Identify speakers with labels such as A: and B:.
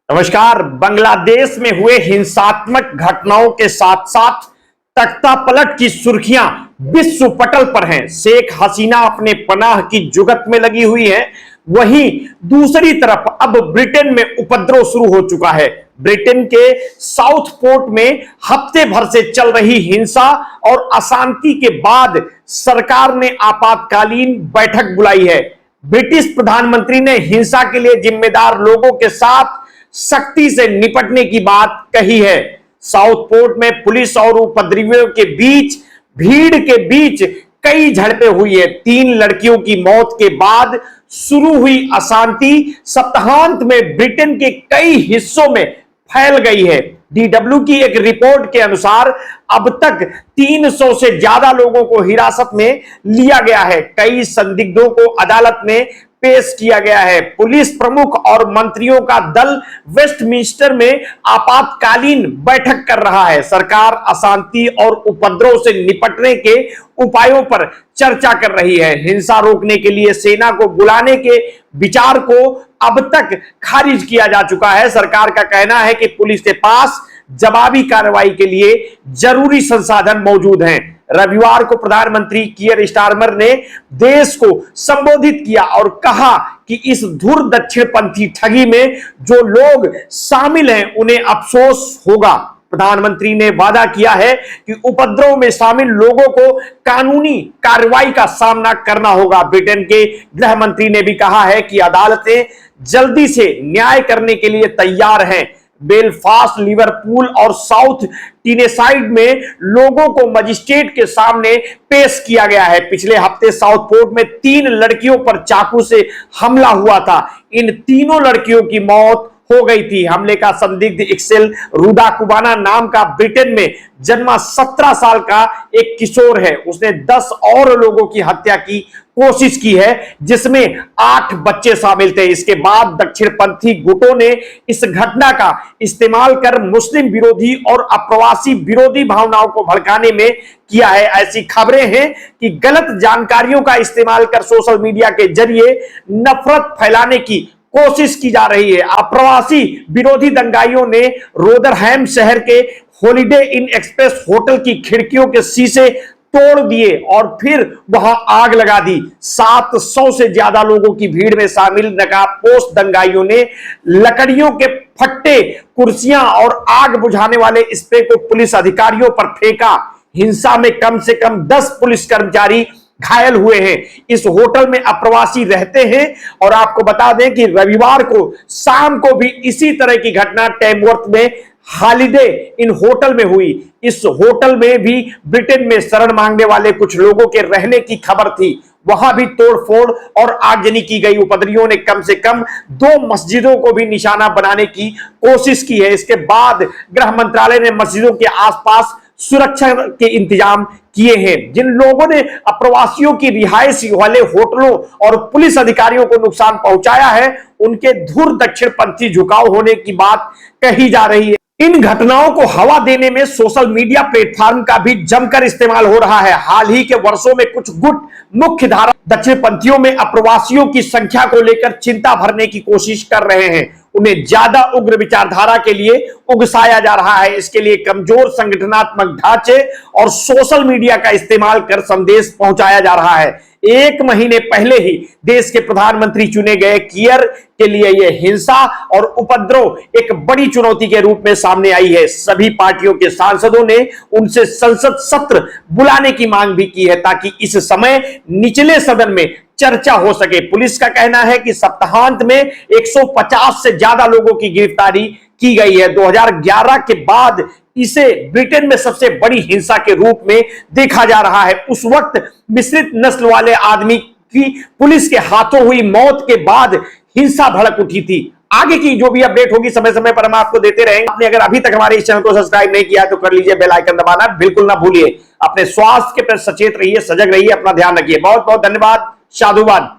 A: नमस्कार। बांग्लादेश में हुए हिंसात्मक घटनाओं के साथ साथ तख्ता पलट की सुर्खियां विश्व पटल पर हैं। शेख हसीना अपने पनाह की जुगत में लगी हुई है, वहीं दूसरी तरफ अब ब्रिटेन में उपद्रव शुरू हो चुका है। ब्रिटेन के साउथपोर्ट में हफ्ते भर से चल रही हिंसा और अशांति के बाद सरकार ने आपातकालीन बैठक बुलाई है। ब्रिटिश प्रधानमंत्री ने हिंसा के लिए जिम्मेदार लोगों के साथ सख्ती से निपटने की बात कही है। साउथपोर्ट में पुलिस और उपद्रवियों के बीच भीड़ के बीच कई झड़पें हुई है। 3 लड़कियों की मौत के बाद शुरू हुई अशांति सप्ताहांत में ब्रिटेन के कई हिस्सों में फैल गई है। DW की एक रिपोर्ट के अनुसार अब तक 300 से ज्यादा लोगों को हिरासत में लिया गया है। कई संदिग्धों को अदालत में पेश किया गया है। पुलिस प्रमुख और मंत्रियों का दल वेस्टमिंस्टर में आपातकालीन बैठक कर रहा है। सरकार अशांति और उपद्रव से निपटने के उपायों पर चर्चा कर रही है। हिंसा रोकने के लिए सेना को बुलाने के विचार को अब तक खारिज किया जा चुका है। सरकार का कहना है कि पुलिस के पास जवाबी कार्रवाई के लिए जरूरी संसाधन मौजूद हैं। रविवार को प्रधानमंत्री कियर स्टारमर ने देश को संबोधित किया और कहा कि इस धुर दक्षिणपंथी ठगी में जो लोग शामिल हैं उन्हें अफसोस होगा। प्रधानमंत्री ने वादा किया है कि उपद्रव में शामिल लोगों को कानूनी कार्रवाई का सामना करना होगा। ब्रिटेन के गृह मंत्री ने भी कहा है कि अदालतें जल्दी से न्याय करने के लिए तैयार हैं। बेलफास्ट, लिवरपूल और साउथ टीनेसाइड में लोगों को मजिस्ट्रेट के सामने पेश किया गया है। पिछले हफ्ते साउथपोर्ट में 3 लड़कियों पर चाकू से हमला हुआ था। इन तीनों लड़कियों की मौत हो गई थी। हमले का संदिग्ध इक्सेल रुदाकुबाना नाम का ब्रिटेन में जन्मा 17 साल का एक किशोर है। उसने 10 और लोगों की हत्या की कोशिश की है, जिसमें 8 बच्चे शामिल थे। इसके बाद दक्षिणपंथी गुटों ने इस घटना का इस्तेमाल कर मुस्लिम विरोधी और अप्रवासी विरोधी भावनाओं को भड़काने में किया है। ऐसी खबरें हैं कि गलत जानकारियों का इस्तेमाल कर सोशल मीडिया के जरिए नफरत फैलाने की कोशिश की जा रही है। अप्रवासी विरोधी दंगाइयों ने रोदरहैम शहर के हॉलिडे इन एक्सप्रेस होटल की खिड़कियों के शीशे तोड़ दिए और फिर वहां आग लगा दी। 700 से ज्यादा लोगों की भीड़ में शामिल नकाबपोश दंगाइयों ने लकड़ियों के फट्टे, कुर्सियां और आग बुझाने वाले स्प्रे को पुलिस अधिकारियों पर फेंका। हिंसा में कम से कम 10 पुलिस कर्मचारी घायल हुए हैं। इस होटल में अप्रवासी रहते हैं और आपको बता दें कि रविवार को शाम को भी इसी तरह की घटना टेमवर्थ में हॉलिडे इन होटल में हुई। इस होटल में भी ब्रिटेन में शरण मांगने वाले कुछ लोगों के रहने की खबर थी। वहां भी तोड़फोड़ और आगजनी की गई। उपद्रवियों ने कम से कम 2 मस्जिदों को भी निशाना बनाने की कोशिश की है। इसके बाद गृह मंत्रालय ने मस्जिदों के आसपास सुरक्षा के इंतजाम किए हैं। जिन लोगों ने अप्रवासियों की रिहाइश वाले होटलों और पुलिस अधिकारियों को नुकसान पहुंचाया है, उनके धुर दक्षिणपंथी झुकाव होने की बात कही जा रही है। इन घटनाओं को हवा देने में सोशल मीडिया प्लेटफॉर्म का भी जमकर इस्तेमाल हो रहा है। हाल ही के वर्षों में कुछ गुट मुख्य धारा दक्षिणपंथियों में अप्रवासियों की संख्या को लेकर चिंता भरने की कोशिश कर रहे हैं। उन्हें ज्यादा उग्र विचारधारा के लिए उकसाया जा रहा है। इसके लिए कमजोर संगठनात्मक ढांचे और सोशल मीडिया का इस्तेमाल कर संदेश पहुंचाया जा रहा है। 1 महीने पहले ही देश के प्रधानमंत्री चुने गए कियर के लिए यह हिंसा और उपद्रव एक बड़ी चुनौती के रूप में सामने आई है। सभी पार्टियों के सांसदों ने उनसे संसद सत्र बुलाने की मांग भी की है, ताकि इस समय निचले सदन में चर्चा हो सके। पुलिस का कहना है कि सप्ताहांत में 150 से ज्यादा लोगों की गिरफ्तारी की गई है। 2011 के बाद इसे ब्रिटेन में सबसे बड़ी हिंसा के रूप में देखा जा रहा है। उस वक्त मिश्रित नस्ल वाले आदमी की पुलिस के हाथों हुई मौत के बाद हिंसा भड़क उठी थी। आगे की जो भी अपडेट होगी समय समय पर हम आपको देते रहेंगे। आपने अगर अभी तक हमारे इस चैनल को सब्सक्राइब नहीं किया तो कर लीजिए, बेल आइकन दबाना बिल्कुल ना भूलिए। अपने स्वास्थ्य के प्रति सचेत रहिए, सजग रहिए, अपना ध्यान रखिए। बहुत बहुत धन्यवाद। साधुवाद।